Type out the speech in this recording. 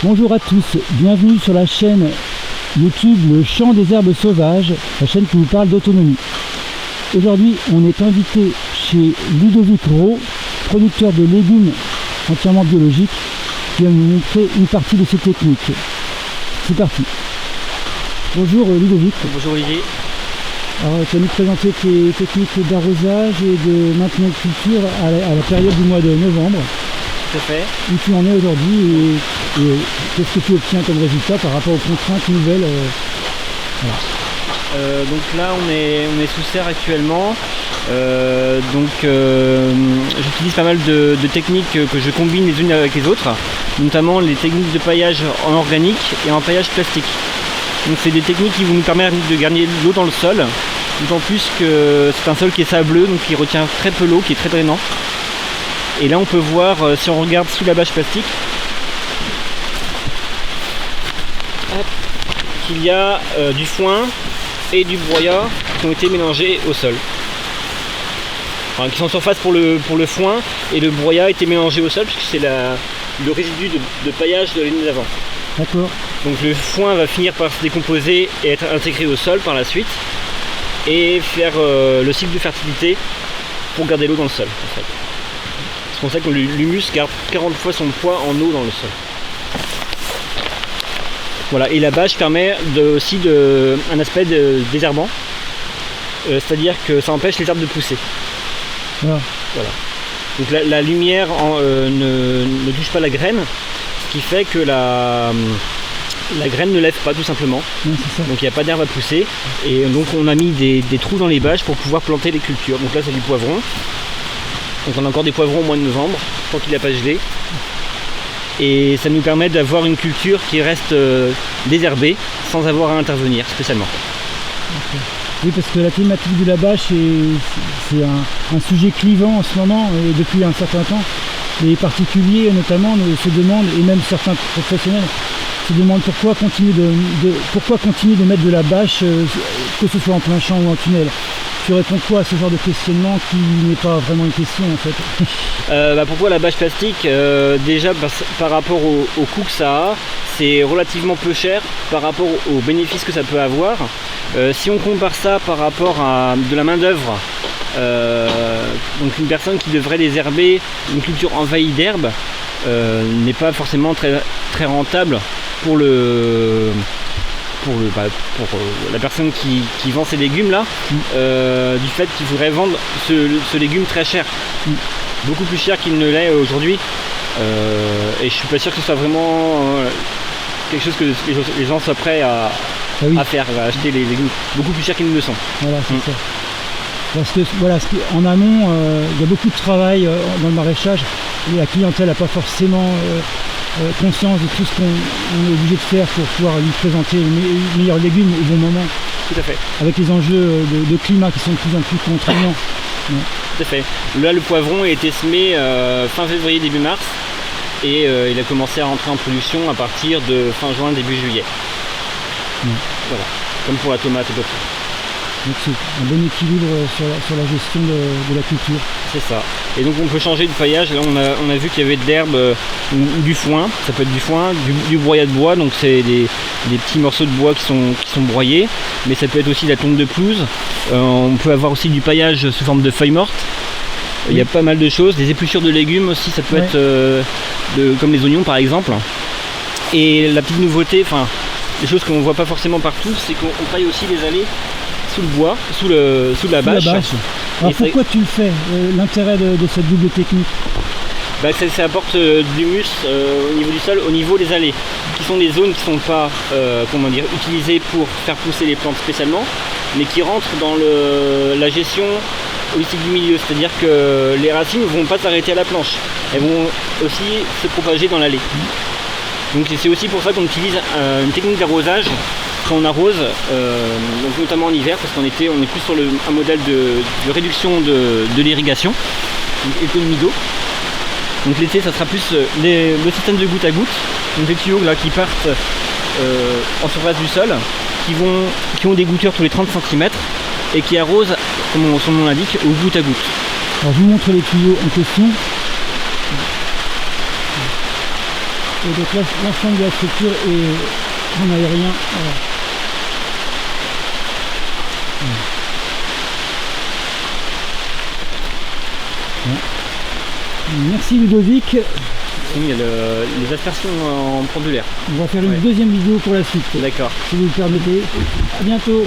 Bonjour à tous, bienvenue sur la chaîne YouTube Le Chant des Herbes Sauvages, la chaîne qui vous parle d'autonomie. Aujourd'hui, on est invité chez Ludovic Rowe, producteur de légumes entièrement biologiques, qui va nous montrer une partie de ses techniques. C'est parti. Bonjour Ludovic. Bonjour Olivier. Alors, tu vas nous présenter tes techniques d'arrosage et de maintien de culture à la période du mois de novembre. Tout à fait. Où tu en es aujourd'hui et qu'est-ce que tu obtiens comme résultat par rapport aux contraintes nouvelles voilà. Donc là on est sous serre actuellement. J'utilise pas mal de techniques que je combine les unes avec les autres, notamment les techniques de paillage en organique et en paillage plastique. Donc c'est des techniques qui vont nous permettre de garder l'eau dans le sol, d'autant plus que c'est un sol qui est sableux, donc qui retient très peu l'eau, qui est très drainant. Et là on peut voir, si on regarde sous la bâche plastique, qu'il y a du foin et du broyat qui ont été mélangés au sol. Enfin, qui sont en surface pour le foin, et le broyat a été mélangé au sol puisque c'est le résidu de paillage de l'année d'avant. D'accord. Donc le foin va finir par se décomposer et être intégré au sol par la suite et faire le cycle de fertilité pour garder l'eau dans le sol en fait. C'est pour ça que l'humus garde 40 fois son poids en eau dans le sol. Voilà, et la bâche permet aussi un aspect désherbant, c'est-à-dire que ça empêche les arbres de pousser. Ah. Voilà. Donc la lumière ne touche pas la graine, ce qui fait que la graine ne lève pas tout simplement. Oui, c'est ça. Donc il n'y a pas d'herbe à pousser. Et donc on a mis des trous dans les bâches pour pouvoir planter les cultures. Donc là c'est du poivron. Donc on a encore des poivrons au mois de novembre, tant qu'il n'a pas gelé. Et ça nous permet d'avoir une culture qui reste désherbée sans avoir à intervenir spécialement. Okay. Oui, parce que la thématique de la bâche, c'est un sujet clivant en ce moment et depuis un certain temps. Les particuliers notamment se demandent, et même certains professionnels se demandent pourquoi continuer de mettre de la bâche, que ce soit en plein champ ou en tunnel. Tu réponds quoi à ce genre de questionnement qui n'est pas vraiment une question en fait? Pourquoi la bâche plastique? Déjà par rapport au coût que ça a, c'est relativement peu cher par rapport aux bénéfices que ça peut avoir. Si on compare ça par rapport à de la main d'œuvre, donc une personne qui devrait désherber une culture envahie d'herbe n'est pas forcément très, très rentable pour la personne qui vend ces légumes là, du fait qu'il voudrait vendre ce légume très cher, beaucoup plus cher qu'il ne l'est aujourd'hui, et je suis pas sûr que ce soit vraiment quelque chose que les gens soient prêts à faire, à acheter les légumes beaucoup plus cher qu'ils ne le sont. Voilà, c'est ça. Parce que voilà, en amont, il y a beaucoup de travail dans le maraîchage et la clientèle n'a pas forcément conscience de tout ce qu'on est obligé de faire pour pouvoir lui présenter les meilleurs légumes au bon moment. Tout à fait. Avec les enjeux de climat qui sont de plus en plus contraignants. Ouais. Tout à fait. Là, le poivron a été semé fin février, début mars, et il a commencé à rentrer en production à partir de fin juin, début juillet. Voilà. Comme pour la tomate et d'autres. Donc c'est un bon équilibre sur la gestion de la culture. C'est ça. Et donc on peut changer de paillage. Là on a vu qu'il y avait de l'herbe ou du foin. Ça peut être du foin, du broyat de bois. Donc c'est des petits morceaux de bois qui sont broyés. Mais ça peut être aussi de la tonte de pelouse. On peut avoir aussi du paillage sous forme de feuilles mortes. Il y a pas mal de choses. Des épluchures de légumes aussi. Ça peut être comme les oignons par exemple. Et la petite nouveauté, enfin des choses qu'on ne voit pas forcément partout, c'est qu'on paille aussi les allées sous le bois, sous la bâche. Alors pourquoi tu le fais? L'intérêt de cette double technique? Ça apporte de l'humus au niveau du sol, au niveau des allées, qui sont des zones qui ne sont pas utilisées pour faire pousser les plantes spécialement, mais qui rentrent dans la gestion holistique du milieu. C'est-à-dire que les racines ne vont pas s'arrêter à la planche, elles vont aussi se propager dans l'allée. Donc c'est aussi pour ça qu'on utilise une technique d'arrosage quand on arrose, donc notamment en hiver, parce qu'en été on est plus sur un modèle de réduction de l'irrigation, donc économie d'eau. Donc l'été ça sera plus le système de goutte à goutte, donc des tuyaux là qui partent en surface du sol, qui ont des goutures tous les 30 cm et qui arrosent, comme son nom l'indique, au goutte à goutte. Alors je vous montre les tuyaux en question. Et donc là, l'ensemble de la structure est en aérien. Voilà. Voilà. Merci Ludovic. Il y a les aspersions en pendulaire. On va faire une deuxième vidéo pour la suite. D'accord. Si vous le permettez. À bientôt.